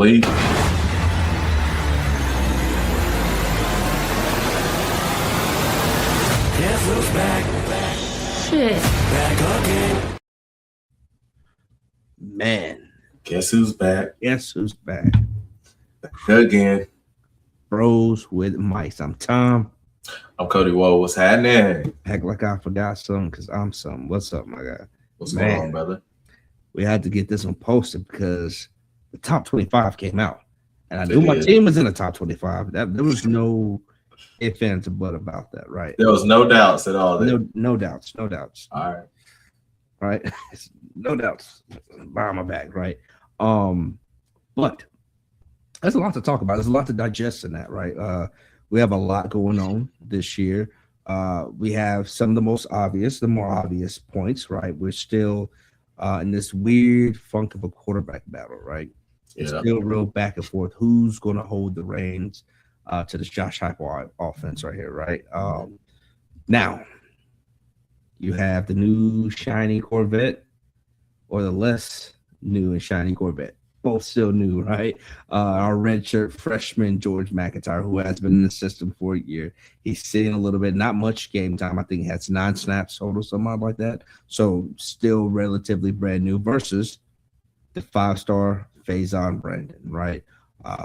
believe. Guess who's back? Shit. Back again. Man, Guess who's back? guess who's back? Back again. Bros with mics. I'm Tom. I'm Cody. Whoa, what's happening? Act like I forgot something because I'm something. What's up, my guy? What's Man. going on, brother? We had to get this one posted because the top 25 came out. And I knew It my did. team was in the top 25. There was no ifs, ands, or buts about that, right? There was no doubts at all. No doubts. All right. Right? No doubts behind my back, right? But there's a lot to talk about. There's a lot to digest in that, right? We have a lot going on this year. We have some of the more obvious points, right? We're still in this weird funk of a quarterback battle, right? It's Yeah. still real back and forth. Who's going to hold the reins to this Josh Heupel offense right here, right? Now, you have the new shiny Corvette or the less new and shiny Corvette. Both still new, right? Our redshirt freshman, George McIntyre, who has been in the system for a year. He's sitting a little bit, not much game time. I think he has 9 snaps total, something like that. So still relatively brand new versus the 5-star Faison Brandon, right?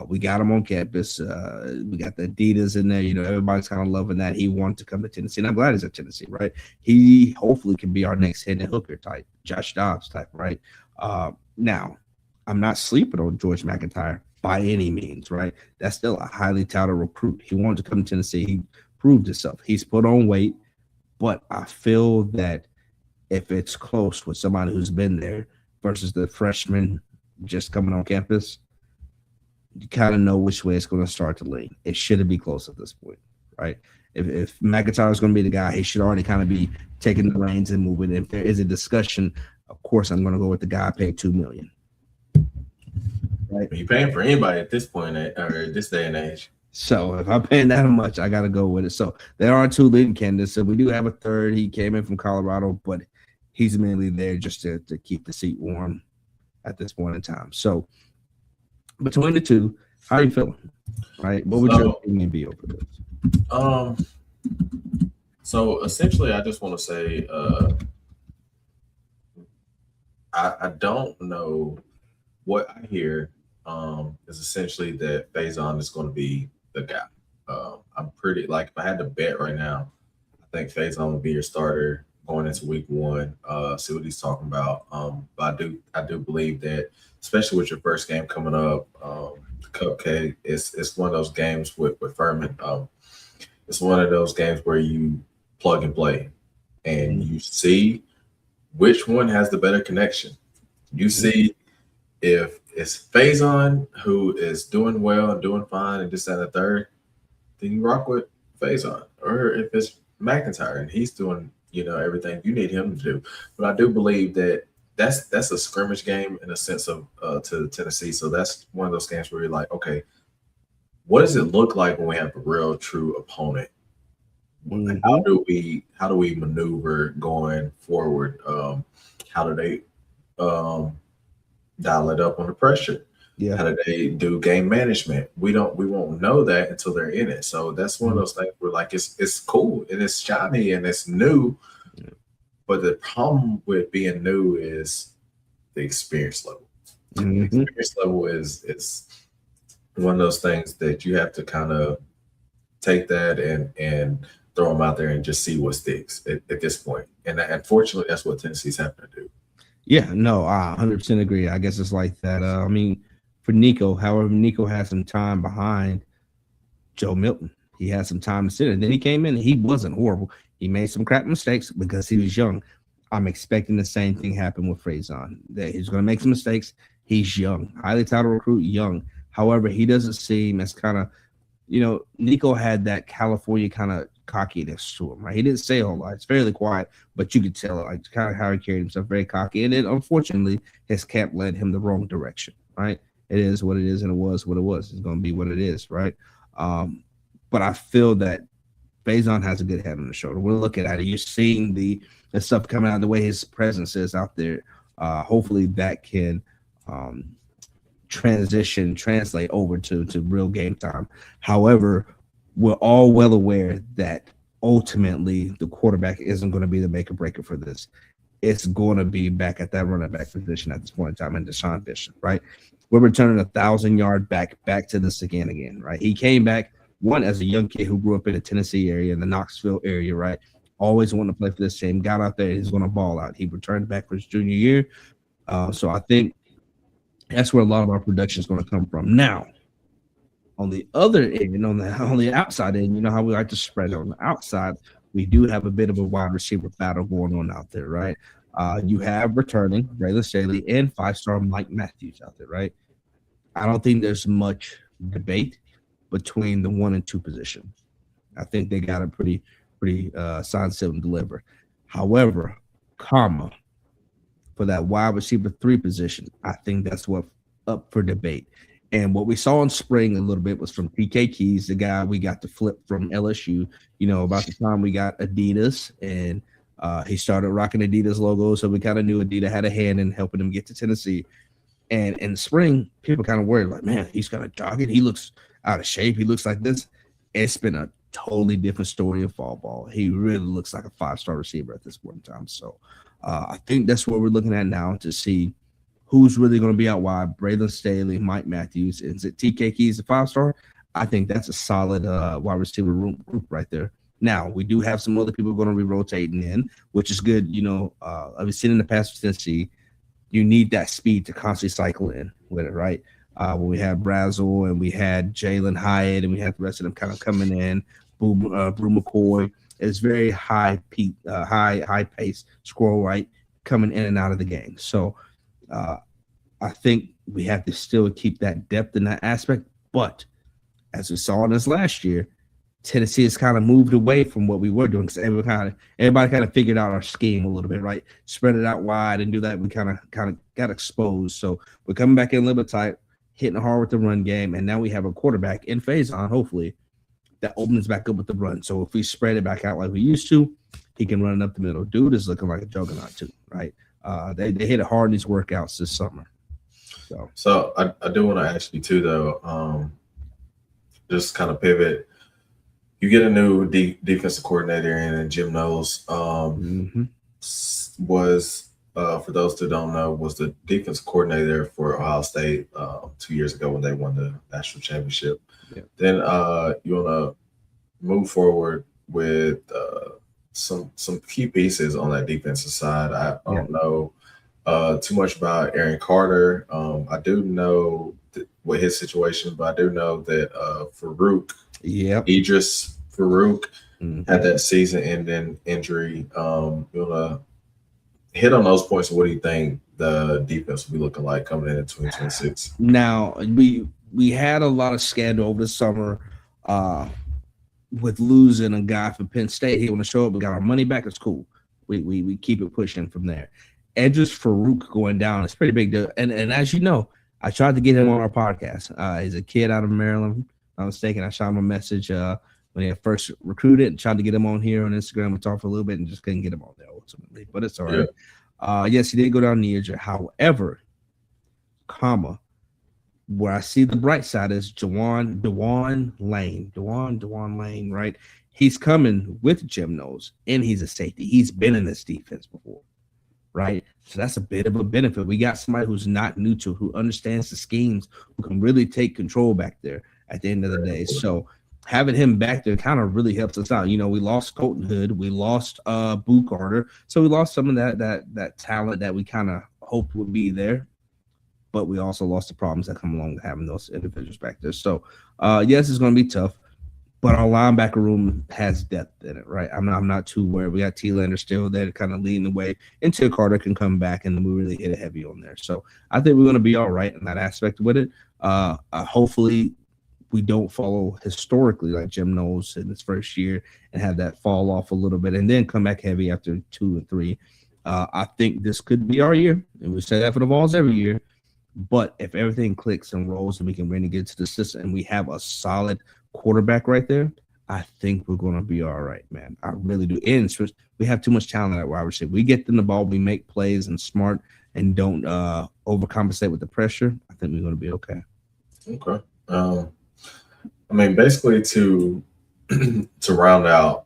We got him on campus. We got the Adidas in there. You know, everybody's kind of loving that. He wanted to come to Tennessee, and I'm glad he's at Tennessee, right? He hopefully can be our next Hendon Hooker type, Josh Dobbs type, right? Now, I'm not sleeping on George McIntyre by any means, right? That's still a highly touted recruit. He wanted to come to Tennessee. He proved himself. He's put on weight, but I feel that if it's close with somebody who's been there versus the freshman just coming on campus, you kind of know which way it's going to start to lean. It shouldn't be close at this point, right? If McIntyre is going to be the guy, he should already kind of be taking the reins and moving. If there is a discussion, of course, I'm going to go with the guy paid $2 million. Right. You're paying for anybody at this point, or this day and age. So if I'm paying that much, I got to go with it. So there are 2 leading candidates. So we do have a third. He came in from Colorado, but he's mainly there just to keep the seat warm at this point in time. So between the two, how are you feeling? Right? What would your opinion be over this? So essentially, I just want to say, I don't know what I hear. Is essentially that Faison is going to be the guy. I'm pretty if I had to bet right now, I think Faison will be your starter going into week 1. See what he's talking about. But I do believe that, especially with your first game coming up, the Cupcake, it's one of those games with Furman. It's one of those games where you plug and play, and you see which one has the better connection. You see if it's Faison who is doing well and doing fine and this and the third, then you rock with Faison. Or if it's McIntyre and he's doing, everything you need him to do. But I do believe that that's a scrimmage game in a sense of to Tennessee. So that's one of those games where you're like, okay, what does it look like when we have a real true opponent? Mm-hmm. How do we maneuver going forward? How do they dial it up under pressure? Yeah. How do they do game management? We won't know that until they're in it. So that's one of those things where it's cool and it's shiny and it's new. Yeah. But the problem with being new is the experience level. Mm-hmm. The experience level is one of those things that you have to kind of take that and throw them out there and just see what sticks at this point. And unfortunately, that's what Tennessee's having to do. Yeah, no, I 100% agree. I guess it's like that. For Nico, however, Nico had some time behind Joe Milton. He had some time to sit, and then he came in and he wasn't horrible. He made some crap mistakes because he was young. I'm expecting the same thing happen with Faison. That he's going to make some mistakes. He's young, highly touted recruit, young. However, he doesn't seem as kind of, Nico had that California kind of cockiness to him, right? He didn't say a whole lot. It's fairly quiet, but you could tell kind of how he carried himself, very cocky. And then, unfortunately, his camp led him the wrong direction, right? It is what it is, and it was what it was. It's going to be what it is, right? But I feel that Faison has a good head on the shoulder. We're looking at it. You're seeing the stuff coming out the way his presence is out there. Hopefully that can translate over to real game time. However, we're all well aware that ultimately the quarterback isn't going to be the make or breaker for this. It's going to be back at that running back position at this point in time, and Deshaun Bishop, right? We're returning 1,000 yard back to this again, right? He came back one as a young kid who grew up in the Tennessee area, in the Knoxville area, right? Always wanted to play for this team. Got out there, he's going to ball out. He returned back for his junior year, so I think that's where a lot of our production is going to come from. Now, on the other end, on the outside end, you know how we like to spread it on the outside. We do have a bit of a wide receiver battle going on out there, right? You have returning Braylon Staley and 5-star Mike Matthews out there, right? I don't think there's much debate between the 1 and 2 position. I think they got a pretty sign, seal, and deliver. However, for that wide receiver 3 position, I think that's what up for debate. And what we saw in spring a little bit was from PK Keys, the guy we got to flip from LSU. You know, about the time we got Adidas, and he started rocking Adidas logo, so we kind of knew Adidas had a hand in helping him get to Tennessee. And in spring, people kind of worried, like, man, he's kind of jogging. He looks out of shape. He looks like this. It's been a totally different story in fall ball. He really looks like a 5-star receiver at this point in time. So I think that's what we're looking at now to see who's really going to be out wide. Braylon Staley, Mike Matthews. Is it TK Keys, the 5-star? I think that's a solid wide receiver group right there. Now, we do have some other people going to be rotating in, which is good. You know, I've seen in the past with Tennessee, you need that speed to constantly cycle in with it, right? When we had Brazel and we had Jalen Hyatt and we had the rest of them kind of coming in, Brew McCoy, it's very high pace, squirrel right, coming in and out of the game. So I think we have to still keep that depth in that aspect. But as we saw in this last year, Tennessee has kind of moved away from what we were doing because everybody kind of figured out our scheme a little bit, right? Spread it out wide and do that. We kind of got exposed. So we're coming back in a little bit tight, hitting hard with the run game, and now we have a quarterback in phase on, hopefully, that opens back up with the run. So if we spread it back out like we used to, he can run it up the middle. Dude is looking like a juggernaut too, right? They hit it hard in these workouts this summer. So I do want to ask you too, though, just kind of pivot. You get a new defensive coordinator in, and Jim Knowles was, for those that don't know, was the defensive coordinator for Ohio State 2 years ago when they won the national championship. Yeah. Then you want to move forward with some key pieces on that defensive side. I don't know too much about Aaron Carter. I do know what his situation, but I do know that Farouk, Idris Farouk, had that season-ending injury. You want to hit on those points. What do you think the defense will be looking like coming in 2026? Now, we had a lot of scandal over the summer with losing a guy from Penn State. He want to show up. We got our money back. It's cool. We keep it pushing from there. Idris Farouk going down is pretty big deal. And as you know, I tried to get him on our podcast. He's a kid out of Maryland. If I'm not mistaken. I shot him a message when he had first recruited and tried to get him on here on Instagram. We talked for a little bit and just couldn't get him on there ultimately. But it's all right. Yeah. Yes, he did go down the injury. However, where I see the bright side is Dewan Lane, right? He's coming with Jim Knowles, and he's a safety. He's been in this defense before, right? So that's a bit of a benefit. We got somebody who's not neutral, who understands the schemes, who can really take control back there at the end of the day. So having him back there kind of really helps us out. You know, we lost Colton Hood, we lost Boo Carter, so we lost some of that talent that we kind of hoped would be there. But we also lost the problems that come along with having those individuals back there. So, yes, it's going to be tough, but our linebacker room has depth in it, right? I'm not too worried. We got T-Lander still there to kind of leading the way until Carter can come back, and we really hit it heavy on there. So I think we're going to be all right in that aspect with it. Hopefully we don't follow historically like Jim Knowles in his first year and have that fall off a little bit and then come back heavy after 2 and 3. I think this could be our year, and we say that for the Vols every year. But if everything clicks and rolls and we can really get to the system and we have a solid quarterback right there, I think we're going to be all right, man. I really do. And we have too much talent at wide receiver. We get them the ball, we make plays and smart and don't overcompensate with the pressure. I think we're going to be okay. Okay. I mean, basically to to round out,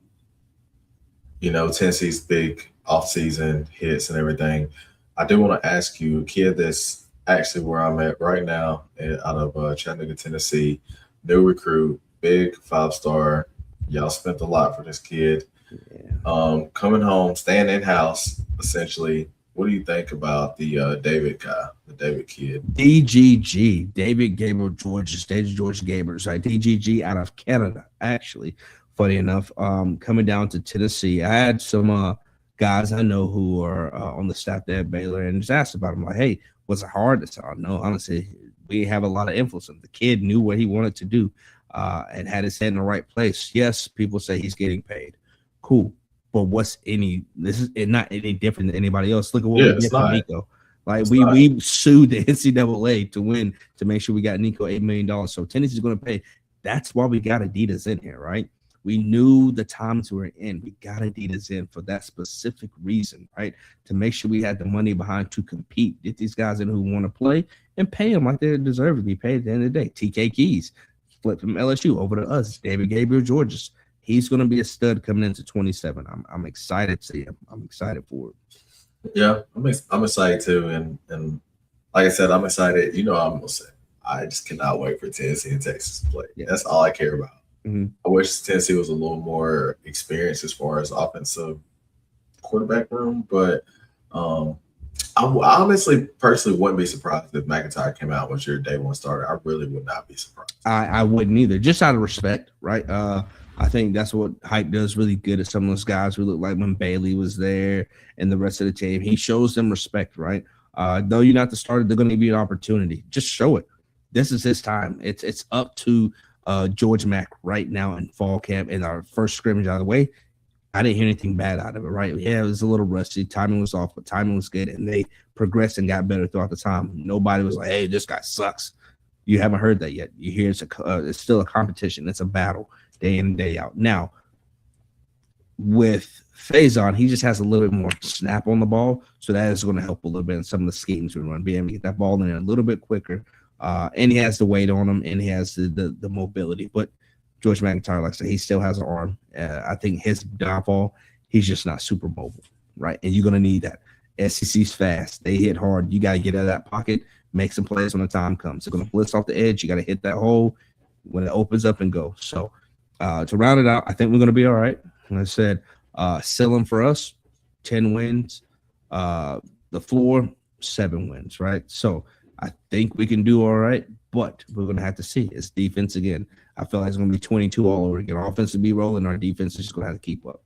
Tennessee's big off-season hits and everything. I do want to ask you, a kid that's actually where I'm at right now, out of Chattanooga, Tennessee, new recruit, big 5 star. Y'all spent a lot for this kid. Yeah. Coming home, staying in house, essentially. What do you think about the David guy, the David kid? DGG, David Gabriel George, David George Gabers, right? DGG out of Canada, actually. Funny enough, coming down to Tennessee, I had some guys I know who are on the staff there at Baylor, and just asked about him, like, "Hey, was it hard?" I said, "Oh, no, honestly, we have a lot of influence. The kid knew what he wanted to do, and had his head in the right place. Yes, people say he's getting paid, cool, but this is not any different than anybody else. Look at what Yeah, we it's did for not. Nico. Like It's not. we sued the NCAA to win to make sure we got Nico $8 million. So Tennessee's going to pay. That's why we got Adidas in here, right? We knew the times we were in. We got Adidas in for that specific reason, right? To make sure we had the money behind to compete, get these guys in who want to play, and pay them like they deserve to be paid at the end of the day. TK Keys flipped from LSU over to us. David Gabriel Georges. He's going to be a stud coming into 27. I'm excited to see him. I'm excited for it. Yeah, I'm excited too, and like I said, I'm excited. I'm gonna say I just cannot wait for Tennessee and Texas to play. Yeah. That's all I care about. Mm-hmm. I wish Tennessee was a little more experienced as far as offensive quarterback room, but I honestly, personally, wouldn't be surprised if McIntyre came out with your day one starter. I really would not be surprised. I wouldn't either, just out of respect, right? I think that's what Hype does really good at some of those guys who look like when Bailey was there and the rest of the team. He shows them respect, right? Though you're not the starter, they're going to give you an opportunity. Just show it. This is his time. It's up to George Mack right now in fall camp in our first scrimmage out of the way. I didn't hear anything bad out of it, right? Yeah, it was a little rusty. Timing was off, but timing was good, and they progressed and got better throughout the time. Nobody was like, "Hey, this guy sucks." You haven't heard that yet. You hear it's still a competition. It's a battle day in and day out. Now, with Faison, he just has a little bit more snap on the ball, so that is going to help a little bit in some of the schemes we run, being able to get that ball in there a little bit quicker. And he has the weight on him, and he has the mobility. But George McIntyre, like I said, he still has an arm. I think his downfall, he's just not super mobile, right? And you're going to need that. SEC's fast. They hit hard. You got to get out of that pocket, make some plays when the time comes. They're going to blitz off the edge. You got to hit that hole when it opens up and go. So to round it out, I think we're going to be all right. Like I said, ceiling for us, 10 wins. The floor, 7 wins, right? So I think we can do all right, but we're going to have to see. It's defense again. I feel like it's going to be 22 all over again. Offense will be rolling. Our defense is just going to have to keep up.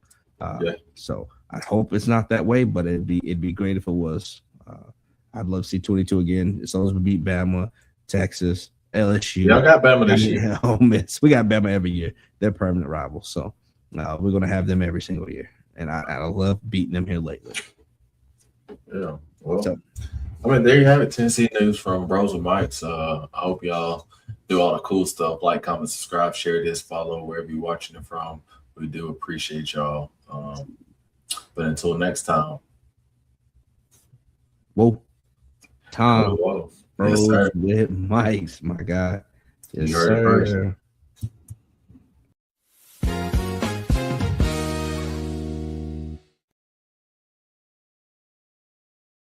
So I hope it's not that way, but it'd be great if it was. I'd love to see 22 again. As long as we beat Bama, Texas, LSU. Y'all got Bama this year. Ole Miss. We got Bama every year. They're permanent rivals. So we're going to have them every single year. And I love beating them here lately. Yeah. Well, I mean, there you have it. Tennessee news from Bros with Mics. I hope y'all do all the cool stuff. Like, comment, subscribe, share this, follow wherever you're watching it from. We do appreciate y'all. But until next time. Whoa. Tom. Whoa. Bros Yes, with Mics, my guy. Yes, you heard it first. sir.